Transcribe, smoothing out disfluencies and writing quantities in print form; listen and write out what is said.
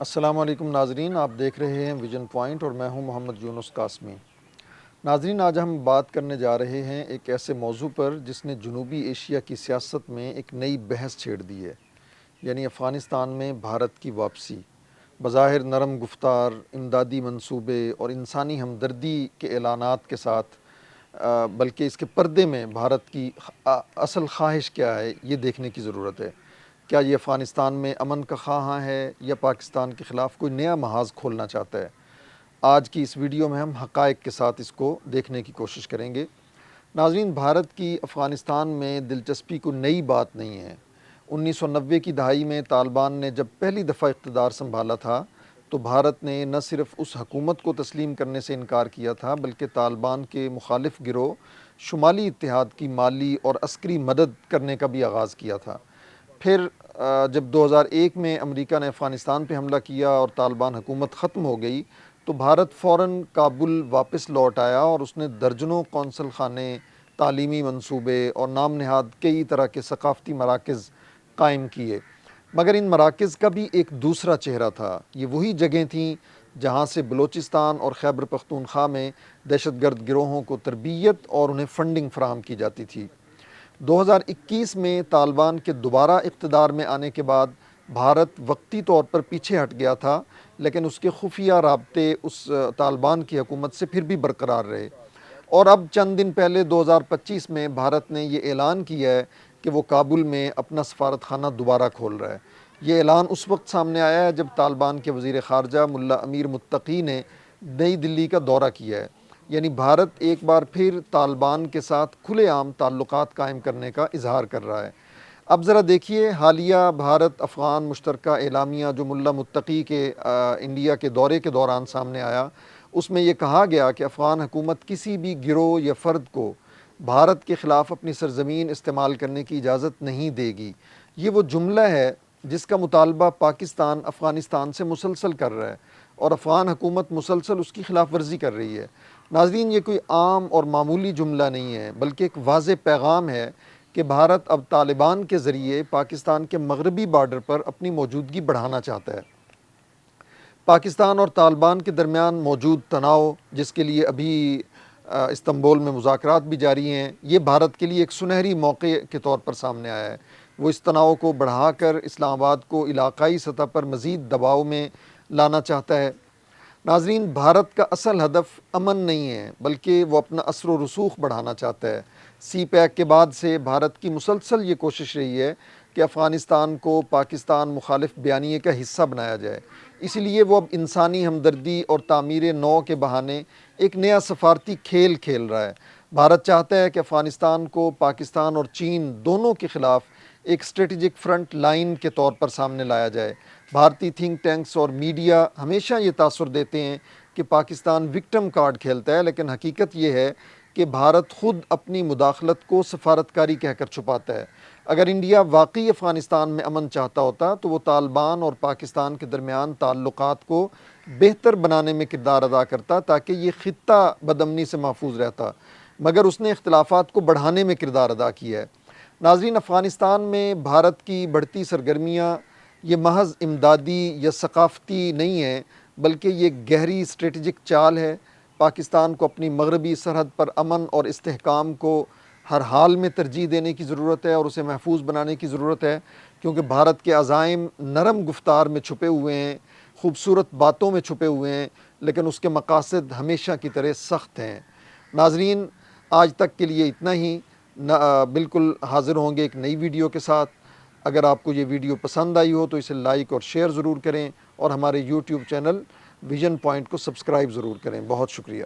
السلام علیکم ناظرین، آپ دیکھ رہے ہیں ویژن پوائنٹ اور میں ہوں محمد یونس قاسمی۔ ناظرین، آج ہم بات کرنے جا رہے ہیں ایک ایسے موضوع پر جس نے جنوبی ایشیا کی سیاست میں ایک نئی بحث چھیڑ دی ہے، یعنی افغانستان میں بھارت کی واپسی۔ بظاہر نرم گفتار، امدادی منصوبے اور انسانی ہمدردی کے اعلانات کے ساتھ بلکہ اس کے پردے میں بھارت کی اصل خواہش کیا ہے، یہ دیکھنے کی ضرورت ہے۔ کیا یہ افغانستان میں امن کا خواہاں ہے یا پاکستان کے خلاف کوئی نیا محاذ کھولنا چاہتا ہے؟ آج کی اس ویڈیو میں ہم حقائق کے ساتھ اس کو دیکھنے کی کوشش کریں گے۔ ناظرین، بھارت کی افغانستان میں دلچسپی کوئی نئی بات نہیں ہے۔ 1990 کی دہائی میں طالبان نے جب پہلی دفعہ اقتدار سنبھالا تھا تو بھارت نے نہ صرف اس حکومت کو تسلیم کرنے سے انکار کیا تھا بلکہ طالبان کے مخالف گروہ شمالی اتحاد کی مالی اور عسکری مدد کرنے کا بھی آغاز کیا تھا۔ پھر جب 2001 میں امریکہ نے افغانستان پہ حملہ کیا اور طالبان حکومت ختم ہو گئی تو بھارت فوراً کابل واپس لوٹ آیا اور اس نے درجنوں قونصل خانے، تعلیمی منصوبے اور نام نہاد کئی طرح کے ثقافتی مراکز قائم کیے۔ مگر ان مراکز کا بھی ایک دوسرا چہرہ تھا۔ یہ وہی جگہیں تھیں جہاں سے بلوچستان اور خیبر پختونخوا میں دہشت گرد گروہوں کو تربیت اور انہیں فنڈنگ فراہم کی جاتی تھی۔ 2021 میں طالبان کے دوبارہ اقتدار میں آنے کے بعد بھارت وقتی طور پر پیچھے ہٹ گیا تھا، لیکن اس کے خفیہ رابطے اس طالبان کی حکومت سے پھر بھی برقرار رہے، اور اب چند دن پہلے 2025 میں بھارت نے یہ اعلان کیا ہے کہ وہ کابل میں اپنا سفارت خانہ دوبارہ کھول رہا ہے۔ یہ اعلان اس وقت سامنے آیا ہے جب طالبان کے وزیر خارجہ ملا امیر متقی نے نئی دلی کا دورہ کیا ہے، یعنی بھارت ایک بار پھر طالبان کے ساتھ کھلے عام تعلقات قائم کرنے کا اظہار کر رہا ہے۔ اب ذرا دیکھیے حالیہ بھارت افغان مشترکہ اعلامیہ جو ملا متقی کے انڈیا کے دورے کے دوران سامنے آیا، اس میں یہ کہا گیا کہ افغان حکومت کسی بھی گروہ یا فرد کو بھارت کے خلاف اپنی سرزمین استعمال کرنے کی اجازت نہیں دے گی۔ یہ وہ جملہ ہے جس کا مطالبہ پاکستان افغانستان سے مسلسل کر رہا ہے اور افغان حکومت مسلسل اس کی خلاف ورزی کر رہی ہے۔ ناظرین، یہ کوئی عام اور معمولی جملہ نہیں ہے بلکہ ایک واضح پیغام ہے کہ بھارت اب طالبان کے ذریعے پاکستان کے مغربی بارڈر پر اپنی موجودگی بڑھانا چاہتا ہے۔ پاکستان اور طالبان کے درمیان موجود تناؤ، جس کے لیے ابھی استنبول میں مذاکرات بھی جاری ہیں، یہ بھارت کے لیے ایک سنہری موقع کے طور پر سامنے آیا ہے۔ وہ اس تناؤ کو بڑھا کر اسلام آباد کو علاقائی سطح پر مزید دباؤ میں لانا چاہتا ہے۔ ناظرین، بھارت کا اصل ہدف امن نہیں ہے بلکہ وہ اپنا اثر و رسوخ بڑھانا چاہتا ہے۔ سی پیک کے بعد سے بھارت کی مسلسل یہ کوشش رہی ہے کہ افغانستان کو پاکستان مخالف بیانیے کا حصہ بنایا جائے۔ اسی لیے وہ اب انسانی ہمدردی اور تعمیر نو کے بہانے ایک نیا سفارتی کھیل کھیل رہا ہے۔ بھارت چاہتا ہے کہ افغانستان کو پاکستان اور چین دونوں کے خلاف ایک اسٹریٹجک فرنٹ لائن کے طور پر سامنے لایا جائے۔ بھارتی تھنک ٹینکس اور میڈیا ہمیشہ یہ تاثر دیتے ہیں کہ پاکستان وکٹم کارڈ کھیلتا ہے، لیکن حقیقت یہ ہے کہ بھارت خود اپنی مداخلت کو سفارتکاری کہہ کر چھپاتا ہے۔ اگر انڈیا واقعی افغانستان میں امن چاہتا ہوتا تو وہ طالبان اور پاکستان کے درمیان تعلقات کو بہتر بنانے میں کردار ادا کرتا تاکہ یہ خطہ بدامنی سے محفوظ رہتا، مگر اس نے اختلافات کو بڑھانے میں کردار ادا کیا ہے۔ ناظرین، افغانستان میں بھارت کی بڑھتی سرگرمیاں یہ محض امدادی یا ثقافتی نہیں ہیں بلکہ یہ گہری اسٹریٹجک چال ہے۔ پاکستان کو اپنی مغربی سرحد پر امن اور استحکام کو ہر حال میں ترجیح دینے کی ضرورت ہے اور اسے محفوظ بنانے کی ضرورت ہے، کیونکہ بھارت کے عزائم نرم گفتار میں چھپے ہوئے ہیں، خوبصورت باتوں میں چھپے ہوئے ہیں، لیکن اس کے مقاصد ہمیشہ کی طرح سخت ہیں۔ ناظرین، آج تک کے لیے اتنا ہی۔ بالکل حاضر ہوں گے ایک نئی ویڈیو کے ساتھ۔ اگر آپ کو یہ ویڈیو پسند آئی ہو تو اسے لائک اور شیئر ضرور کریں اور ہمارے یوٹیوب چینل ویژن پوائنٹ کو سبسکرائب ضرور کریں۔ بہت شکریہ۔